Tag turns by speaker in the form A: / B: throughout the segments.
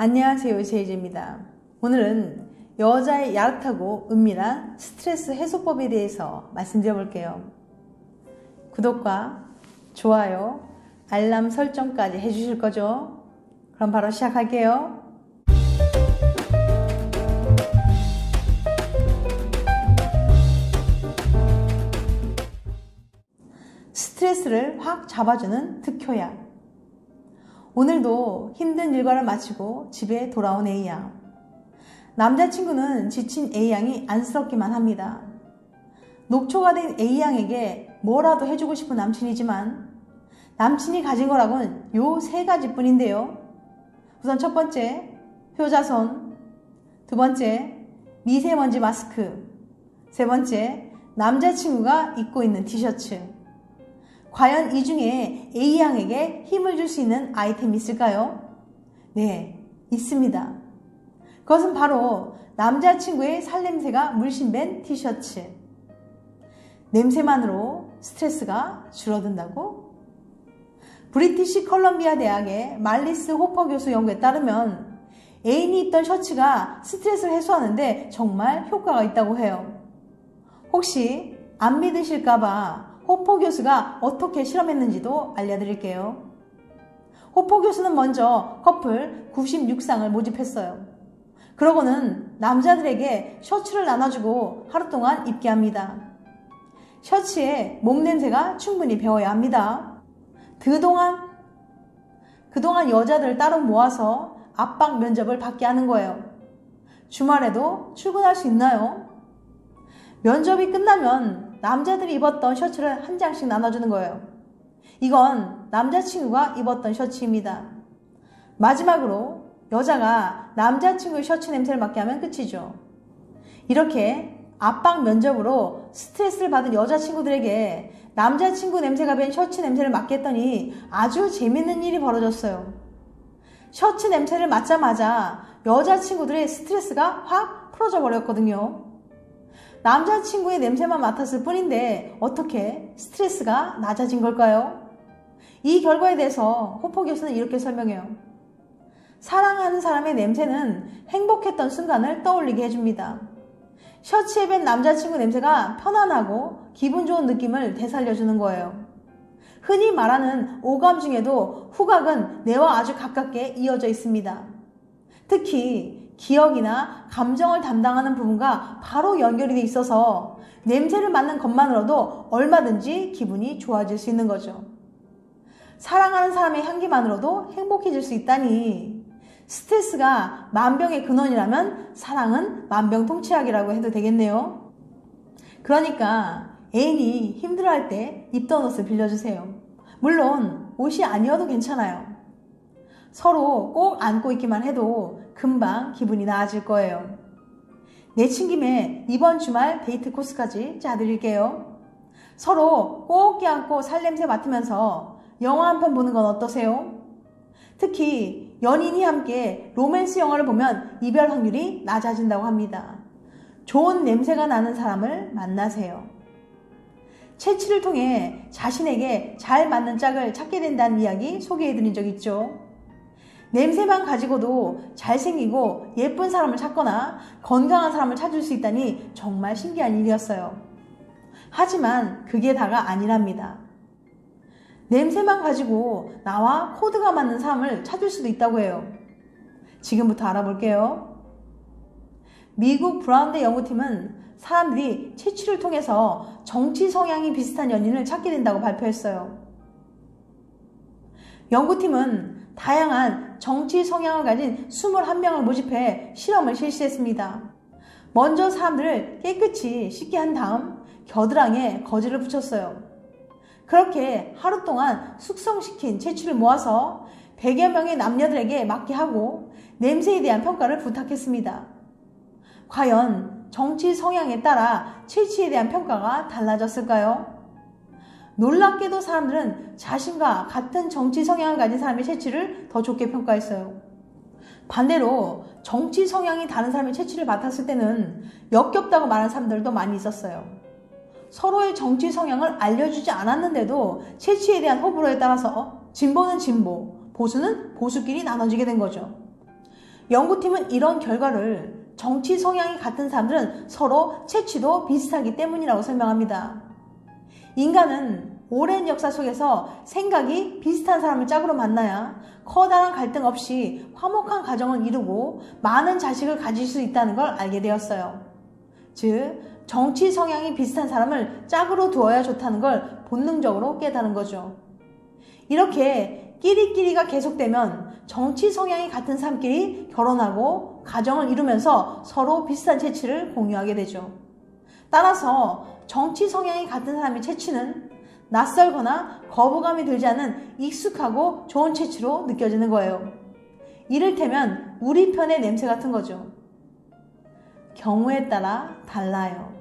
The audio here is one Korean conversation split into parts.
A: 안녕하세요, 제이제입니다. 오늘은 여자의 야릇하고 은밀한 스트레스 해소법에 대해서 말씀드려 볼게요. 구독과 좋아요, 알람 설정까지 해주실 거죠? 그럼 바로 시작할게요. 스트레스를 확 잡아주는 특효약. 오늘도 힘든 일과를 마치고 집에 돌아온 A양. 남자친구는 지친 A양이 안쓰럽기만 합니다. 녹초가 된 A양에게 뭐라도 해주고 싶은 남친이지만 남친이 가진 거라곤 요 3가지 뿐인데요. 우선 첫 번째, 효자손. 두 번째, 미세먼지 마스크. 세 번째, 남자친구가 입고 있는 티셔츠. 과연 이 중에 A양에게 힘을 줄 수 있는 아이템이 있을까요? 네, 있습니다. 그것은 바로 남자친구의 살냄새가 물씬밴 티셔츠. 냄새만으로 스트레스가 줄어든다고? 브리티시 컬럼비아 대학의 말리스 호퍼 교수 연구에 따르면 애인이 입던 셔츠가 스트레스를 해소하는데 정말 효과가 있다고 해요. 혹시 안 믿으실까봐 호퍼 교수가 어떻게 실험했는지도 알려드릴게요. 호퍼 교수는 먼저 커플 96쌍을 모집했어요. 그러고는 남자들에게 셔츠를 나눠주고 하루 동안 입게 합니다. 셔츠에 몸 냄새가 충분히 배어야 합니다. 그동안 여자들을 따로 모아서 압박 면접을 받게 하는 거예요. 주말에도 출근할 수 있나요? 면접이 끝나면 남자들이 입었던 셔츠를 한 장씩 나눠주는 거예요. 이건 남자친구가 입었던 셔츠입니다. 마지막으로 여자가 남자친구의 셔츠 냄새를 맡게 하면 끝이죠. 이렇게 압박 면접으로 스트레스를 받은 여자친구들에게 남자친구 냄새가 밴 셔츠 냄새를 맡게 했더니 아주 재밌는 일이 벌어졌어요. 셔츠 냄새를 맡자마자 여자친구들의 스트레스가 확 풀어져 버렸거든요. 남자친구의 냄새만 맡았을 뿐인데 어떻게 스트레스가 낮아진 걸까요? 이 결과에 대해서 호퍼 교수는 이렇게 설명해요. 사랑하는 사람의 냄새는 행복했던 순간을 떠올리게 해줍니다. 셔츠에 밴 남자친구 냄새가 편안하고 기분 좋은 느낌을 되살려주는 거예요. 흔히 말하는 오감 중에도 후각은 뇌와 아주 가깝게 이어져 있습니다. 특히 기억이나 감정을 담당하는 부분과 바로 연결이 돼 있어서 냄새를 맡는 것만으로도 얼마든지 기분이 좋아질 수 있는 거죠. 사랑하는 사람의 향기만으로도 행복해질 수 있다니 스트레스가 만병의 근원이라면 사랑은 만병통치약이라고 해도 되겠네요. 그러니까 애인이 힘들어할 때 입던 옷을 빌려주세요. 물론 옷이 아니어도 괜찮아요. 서로 꼭 안고 있기만 해도 금방 기분이 나아질 거예요. 내친 김에 이번 주말 데이트 코스까지 짜드릴게요. 서로 꼭 껴안고 살냄새 맡으면서 영화 한 편 보는 건 어떠세요? 특히 연인이 함께 로맨스 영화를 보면 이별 확률이 낮아진다고 합니다. 좋은 냄새가 나는 사람을 만나세요. 채취를 통해 자신에게 잘 맞는 짝을 찾게 된다는 이야기 소개해드린 적 있죠. 냄새만 가지고도 잘생기고 예쁜 사람을 찾거나 건강한 사람을 찾을 수 있다니 정말 신기한 일이었어요. 하지만 그게 다가 아니랍니다. 냄새만 가지고 나와 코드가 맞는 사람을 찾을 수도 있다고 해요. 지금부터 알아볼게요. 미국 브라운대 연구팀은 사람들이 채취를 통해서 정치 성향이 비슷한 연인을 찾게 된다고 발표했어요. 연구팀은 다양한 정치 성향을 가진 21명을 모집해 실험을 실시했습니다. 먼저 사람들을 깨끗이 씻게 한 다음 겨드랑이에 거즈를 붙였어요. 그렇게 하루 동안 숙성시킨 채취를 모아서 100여 명의 남녀들에게 맡게 하고 냄새에 대한 평가를 부탁했습니다. 과연 정치 성향에 따라 채취에 대한 평가가 달라졌을까요? 놀랍게도 사람들은 자신과 같은 정치 성향을 가진 사람의 채취를 더 좋게 평가했어요. 반대로 정치 성향이 다른 사람의 채취를 맡았을 때는 역겹다고 말하는 사람들도 많이 있었어요. 서로의 정치 성향을 알려주지 않았는데도 채취에 대한 호불호에 따라서 진보는 진보, 보수는 보수끼리 나눠지게 된 거죠. 연구팀은 이런 결과를 정치 성향이 같은 사람들은 서로 체취도 비슷하기 때문이라고 설명합니다. 인간은 오랜 역사 속에서 생각이 비슷한 사람을 짝으로 만나야 커다란 갈등 없이 화목한 가정을 이루고 많은 자식을 가질 수 있다는 걸 알게 되었어요. 즉, 정치 성향이 비슷한 사람을 짝으로 두어야 좋다는 걸 본능적으로 깨달은 거죠. 이렇게 끼리끼리가 계속되면 정치 성향이 같은 사람끼리 결혼하고 가정을 이루면서 서로 비슷한 체취를 공유하게 되죠. 따라서 정치 성향이 같은 사람의 체취는 낯설거나 거부감이 들지 않은 익숙하고 좋은 체취로 느껴지는 거예요. 이를테면 우리 편의 냄새 같은 거죠. 경우에 따라 달라요.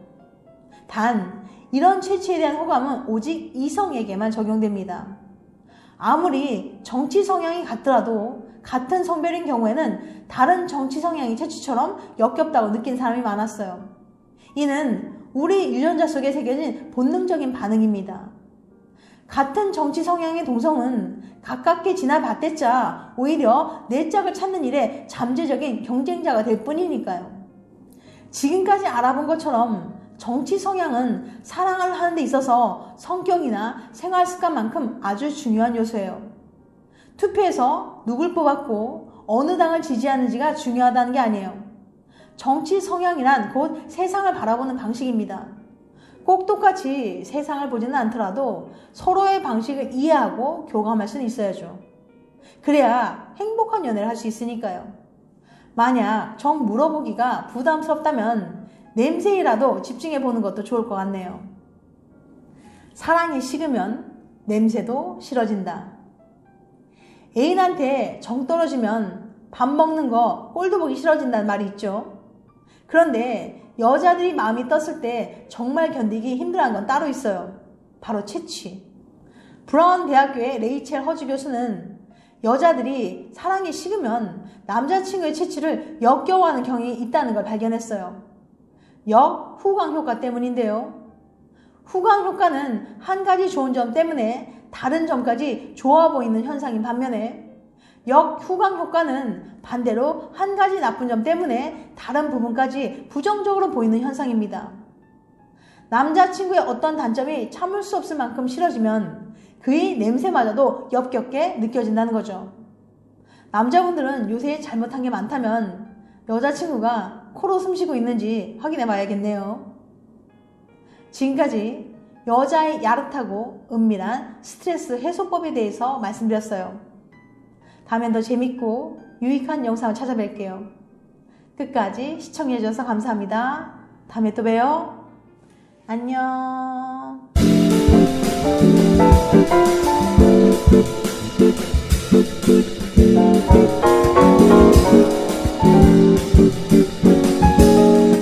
A: 단, 이런 체취에 대한 호감은 오직 이성에게만 적용됩니다. 아무리 정치 성향이 같더라도 같은 성별인 경우에는 다른 정치 성향의 체취처럼 역겹다고 느낀 사람이 많았어요. 이는 우리 유전자 속에 새겨진 본능적인 반응입니다. 같은 정치 성향의 동성은 가깝게 지나봤댔자 오히려 내 짝을 찾는 일에 잠재적인 경쟁자가 될 뿐이니까요. 지금까지 알아본 것처럼 정치 성향은 사랑을 하는 데 있어서 성격이나 생활 습관만큼 아주 중요한 요소예요. 투표에서 누굴 뽑았고 어느 당을 지지하는지가 중요하다는 게 아니에요. 정치 성향이란 곧 세상을 바라보는 방식입니다. 꼭 똑같이 세상을 보지는 않더라도 서로의 방식을 이해하고 교감할 수는 있어야죠. 그래야 행복한 연애를 할 수 있으니까요. 만약 정 물어보기가 부담스럽다면 냄새이라도 집중해보는 것도 좋을 것 같네요. 사랑이 식으면 냄새도 싫어진다. 애인한테 정 떨어지면 밥 먹는 거 꼴도 보기 싫어진다는 말이 있죠. 그런데 여자들이 마음이 떴을 때 정말 견디기 힘들어하는 건 따로 있어요. 바로 체취. 브라운 대학교의 레이첼 허즈 교수는 여자들이 사랑이 식으면 남자친구의 체취를 역겨워하는 경향이 있다는 걸 발견했어요. 후광 효과 때문인데요. 후광 효과는 한 가지 좋은 점 때문에 다른 점까지 좋아 보이는 현상인 반면에 후광 효과는 반대로 한 가지 나쁜 점 때문에 다른 부분까지 부정적으로 보이는 현상입니다. 남자친구의 어떤 단점이 참을 수 없을 만큼 싫어지면 그의 냄새마저도 역겹게 느껴진다는 거죠. 남자분들은 요새 잘못한 게 많다면 여자친구가 코로 숨쉬고 있는지 확인해 봐야겠네요. 지금까지 여자의 야릇하고 은밀한 스트레스 해소법에 대해서 말씀드렸어요. 다음엔 더 재밌고 유익한 영상을 찾아뵐게요. 끝까지 시청해주셔서 감사합니다. 다음에 또 봬요. 안녕.